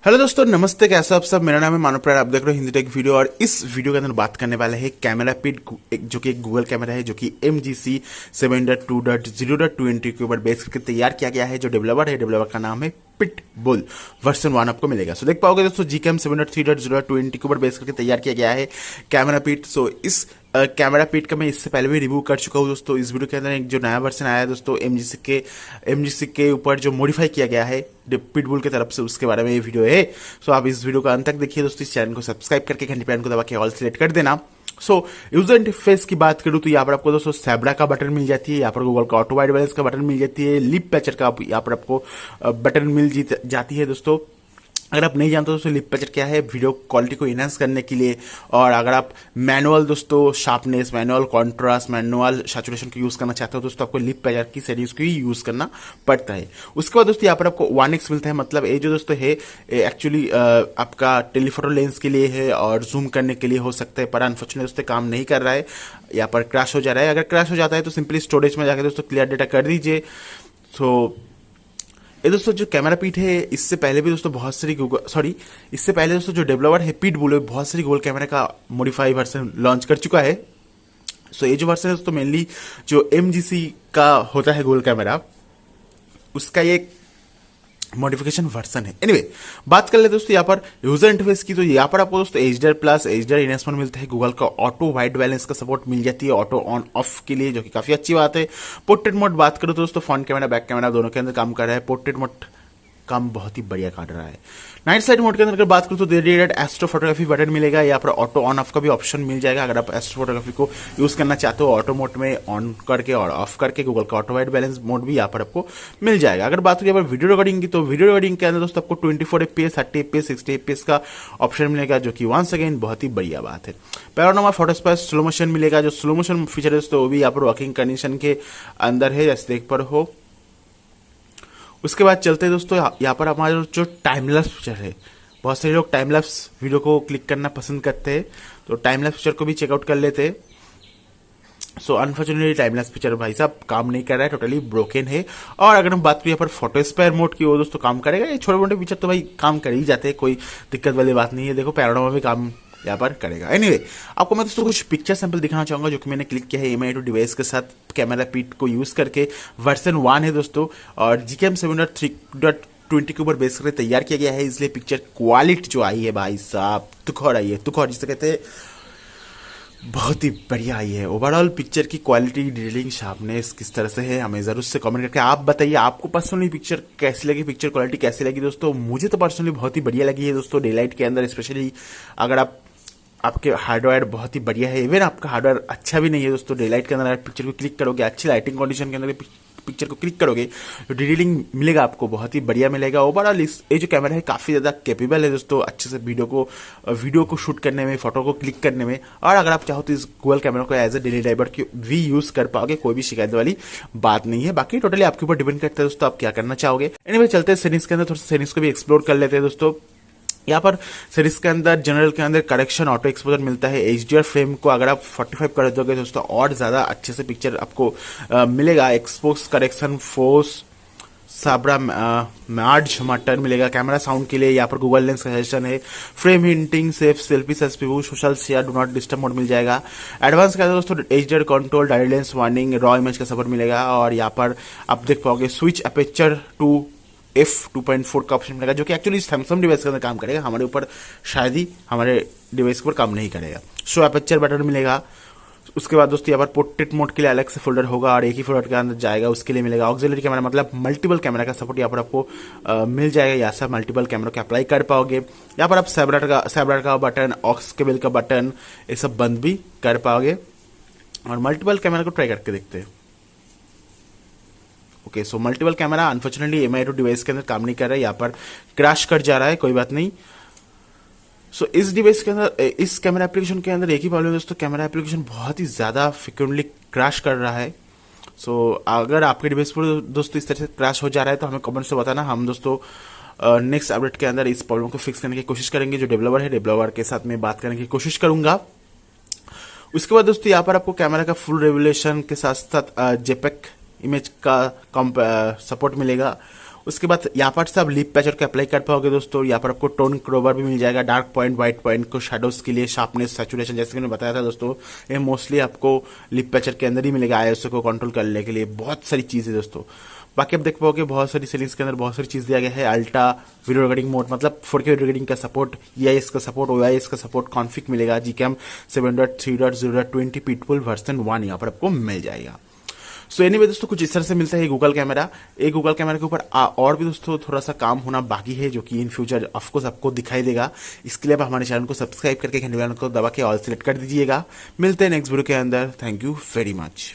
Hello दोस्तों, नमस्ते। कैसे आप सब? मेरा नाम है मानव प्यार, आप देख रहे हो हिंदी टेक वीडियो। और इस वीडियो के अंदर बात करने वाले हैं कैमरा पिट, जो कि एक गूगल कैमरा है, जो कि MGC 7.3.020 के ऊपर बेस करके तैयार किया गया है। जो डेवलपर है, डेवलपर का नाम है पिटबुल। वर्जन 1 आपको मिलेगा। सो देख पाओगे दोस्तों, Gcam 7.3.020 के ऊपर बेस करके तैयार किया गया है कैमरा पिट। सो इस कैमरा पिट का मैं इससे पहले भी रिव्यू कर चुका हूँ दोस्तों। इस वीडियो के अंदर एक जो नया वर्जन आया है दोस्तों, MGC के ऊपर जो मॉडिफाई किया गया है पिटबुल की तरफ से, उसके बारे में ये वीडियो है। सो आप इस वीडियो का अंत तक देखिए दोस्तों। इस चैनल को सब्सक्राइब करके घंटी पे को दबा के ऑल सिलेक्ट कर देना। सो यूजर इंटरफेस की बात करूं तो यहाँ पर आपको दोस्तों सैब्रा का बटन मिल जाती है, यहाँ पर गूगल का ऑटो वाइड बैलेंस का बटन मिल जाती है, लिप पैचर का यहाँ पर आपको बटन मिल जाती है दोस्तों। अगर आप नहीं जानते दोस्तों लिप पैचर क्या है, वीडियो क्वालिटी को इनहांस करने के लिए। और अगर आप मैनुअल दोस्तों sharpness, manual contrast, manual saturation को यूज करना चाहते हो दोस्तों, आपको लिप पैचर की सेटिंग्स को ही यूज करना पड़ता है। उसके बाद दोस्तों यहाँ पर आपको 1x मिलता है। मतलब ये जो दोस्तों है एक्चुअली आपका टेलीफोटो लेंस के लिए है और जूम करने के लिए हो सकता है, पर अनफॉर्चुनेटली दोस्तों काम नहीं कर रहा है, यहाँ पर क्रैश हो जा रहा है। अगर क्रैश हो जाता है तो सिंपली स्टोरेज में जाकर दोस्तों क्लियर डेटा कर दीजिए। सो ये दोस्तों जो कैमरा पिट है, इससे पहले भी दोस्तों बहुत सारी इससे पहले दोस्तों जो डेवलपर है पिटबुल, बहुत सारी गूगल कैमरा का मॉडिफाई वर्जन लॉन्च कर चुका है। सो ये जो वर्जन है दोस्तों मेनली जो MGC का होता है गूगल कैमरा, उसका ये मॉडिफिकेशन वर्जन है। एनीवे, बात कर ले दोस्तों यहाँ पर यूजर इंटरफेस की। तो यहाँ पर आपको दोस्तों HDR प्लस, HDR इनहेंसमेंट मिलता है, गूगल का ऑटो वाइड बैलेंस का सपोर्ट मिल जाती है ऑटो ऑन ऑफ के लिए, जो कि काफी अच्छी बात है। पोर्ट्रेट मोड बात करो तो दोस्तों फ्रंट कैमरा बैक कैमरा दोनों के अंदर काम कर रहा है। पोर्ट्रेट मोड काम बहुत ही बढ़िया कर रहा है। नाइट साइड मोड के अंदर अगर बात करूं तो डेडिकेटेड एस्ट्रो फोटोग्राफी बटन मिलेगा। यहाँ पर ऑटो ऑन ऑफ का भी ऑप्शन मिल जाएगा। अगर आप एस्ट्रो फोटोग्राफी को यूज करना चाहते हो ऑटो मोड में ऑन करके और ऑफ करके, गूगल का ऑटो वाइड बैलेंस मोड भी यहाँ पर आपको मिल जाएगा। अगर बात करें यहाँ पर वीडियो रिकॉर्डिंग की, तो वीडियो रिकॉर्डिंग के अंदर दोस्तों आपको 24 FPS, 30 FPS, 60 FPS का ऑप्शन मिलेगा, जो कि वंस अगेन बहुत ही बढ़िया बात है। पैनोरामा फोटोज पर स्लो मोशन मिलेगा। जो स्लो मोशन फीचर है दोस्तों वो भी यहाँ पर वर्किंग कंडीशन के अंदर है, जैसे देख पर हो। उसके बाद चलते हैं दोस्तों यहाँ पर हमारा जो टाइम लैप्स फीचर है, बहुत सारे लोग टाइम लैप्स वीडियो को क्लिक करना पसंद करते हैं, तो टाइम लैप्स फीचर को भी चेकआउट कर लेते हैं। So unfortunately time lapse feature भाई साहब काम नहीं कर रहा है, टोटली ब्रोकन है। और अगर हम बात करें यहाँ पर फोटो स्पेयर मोड की, वो दोस्तों काम करेगा। ये छोटे मोटे फीचर तो भाई काम कर ही जाते हैं, कोई दिक्कत वाली बात नहीं है। देखो पैनोरामा भी काम यहाँ पर करेगा। एनीवे, आपको मैं दोस्तों कुछ पिक्चर सैंपल दिखाना चाहूंगा, जो कि मैंने क्लिक किया है MI2 डिवाइस के साथ कैमरा पिट को यूज करके। वर्जन 1 है दोस्तों और Gcam 7.3.20 के ऊपर बेस करके तैयार किया गया है, इसलिए पिक्चर क्वालिटी जो आई है भाई साहब तुखौर आई है, तुखौर जिसे कहते हैं, बहुत ही बढ़िया आई है। ओवरऑल पिक्चर की क्वालिटी, डिटेलिंग, शार्पनेस किस तरह से है, हमें जरूर से कमेंट करके आप बताइए आपको पर्सनली पिक्चर कैसी लगी, पिक्चर क्वालिटी कैसी लगी दोस्तों। मुझे तो पर्सनली बहुत ही बढ़िया लगी है दोस्तों, डे लाइट के अंदर स्पेशली। अगर आपके हार्डवेयर बहुत ही बढ़िया है, इवन आपका हार्डवेयर अच्छा भी नहीं है दोस्तों, डे लाइट के अंदर पिक्चर को क्लिक करोगे, अच्छी लाइटिंग कंडीशन के अंदर पिक्चर को क्लिक करोगे तो डिटेलिंग मिलेगा आपको, बहुत ही बढ़िया मिलेगा। ओवरऑल ये जो कैमरा है काफी ज्यादा कैपेबल है दोस्तों, अच्छे से वीडियो को शूट करने में, फोटो को क्लिक करने में। और अगर आप चाहो तो इस गूगल कैमरा को एज ए डेली ड्राइवर की भी यूज कर पाओगे, कोई भी शिकायत वाली बात नहीं है। बाकी टोटली आपके ऊपर डिपेंड करता है दोस्तों, आप क्या करना चाहोगे। एनीवे, चलते हैं सेटिंग्स के अंदर, थोड़ा सेटिंग्स को भी एक्सप्लोर कर लेते हैं दोस्तों। यहाँ पर सीरीज के अंदर जनरल के अंदर करेक्शन ऑटो एक्सपोजर मिलता है। HDR फ्रेम को अगर आप 45 कर दोगे दोस्तों और ज्यादा अच्छे से पिक्चर आपको मिलेगा। एक्सपोज करेक्शन, फोर्स, साब्रा मार्ज मटन मिलेगा। कैमरा साउंड के लिए यहाँ पर गूगल लेंस सजेशन है। फ्रेम हिंटिंग, सेफ सेल्फी, सस्पिबू, social share, do not disturb mode मिल जाएगा। एडवांस का दोस्तों HDR control, direct lens warning, raw image का सपोर्ट मिलेगा। और यहाँ पर आप देख पाओगे स्विच अपेचर टू f2.4 का ऑप्शन मिलेगा, जो कि एक्चुअली सैमसंग डिवाइस के अंदर काम करेगा, हमारे ऊपर शायद ही हमारे डिवाइस के ऊपर काम नहीं करेगा। शो अपेचर बटन मिलेगा। उसके बाद दोस्तों यहाँ पर पोर्ट्रेट मोड के लिए अलग से फोल्डर होगा और एक ही फोल्डर के अंदर जाएगा, उसके लिए मिलेगा। ऑक्सिलरी कैमरा मतलब मल्टीपल कैमरा का सपोर्ट यहाँ पर आपको मिल जाएगा, यहाँ से मल्टीपल कैमरा को अप्लाई कर पाओगे। यहाँ पर आप सैब्रा का बटन, ऑक्स केबल का बटन, ये सब बंद भी कर पाओगे। और मल्टीपल कैमरा को ट्राई करके देखते हैं। Okay, so multiple camera unfortunately MI2 device के अंदर काम नहीं कर रहा है, यहाँ पर क्रैश कर जा रहा है, कोई बात नहीं। सो इस डिवाइस के अंदर, इस कैमरा एप्लीकेशन के अंदर एक ही प्रॉब्लम है दोस्तों, कैमरा एप्लीकेशन बहुत ही ज्यादा फ्रिक्वेंटली क्रैश कर रहा है। सो अगर आपके डिवाइस पर दोस्तों इस तरह से क्रैश हो जा रहा है तो हमें कमेंट से बताना, हम दोस्तों नेक्स्ट अपडेट के अंदर इस प्रॉब्लम को फिक्स करने की कोशिश करेंगे। जो डेवलपर है, डेवलपर के साथ में बात करने की कोशिश करूंगा। उसके बाद दोस्तों यहाँ पर आपको कैमरा का फुल रेवोल्यूशन के साथ साथ JPEG इमेज का सपोर्ट मिलेगा। उसके बाद यहाँ पर से आप लिप पैचर को अप्लाई कर पाओगे दोस्तों। यहाँ पर आपको टोन क्रोवर भी मिल जाएगा, डार्क पॉइंट, व्हाइट पॉइंट को शेडोज के लिए, शार्पनेस, सैचुरेशन, जैसे कि मैंने बताया था दोस्तों, ये मोस्टली आपको लिप पैचर के अंदर ही मिलेगा आईएसओ को कंट्रोल करने के लिए। बहुत सारी चीज़ें दोस्तों, बाकी आप देख पाओगे बहुत सारी सेटिंग्स के अंदर बहुत सारी चीज़ दिया गया है। अल्ट्रा वीडियो रिकॉर्डिंग मोड, मतलब 4K वीडियो रिकॉर्डिंग का सपोर्ट, EIS का सपोर्ट, OIS का सपोर्ट, कॉन्फिग मिलेगा। Gcam 7.3.020 पिटबुल वर्जन 1 यहाँ पर आपको मिल जाएगा। सो एनीवे दोस्तों, कुछ इस तरह से मिलता है गूगल कैमरा। एक गूगल कैमरा के ऊपर और भी दोस्तों थोड़ा सा काम होना बाकी है, जो कि इन फ्यूचर ऑफकोर्स आपको दिखाई देगा। इसके लिए आप हमारे चैनल को सब्सक्राइब करके घंटे को दबा के ऑल सेलेक्ट कर दीजिएगा। मिलते हैं नेक्स्ट वीडियो के अंदर। Thank you very much.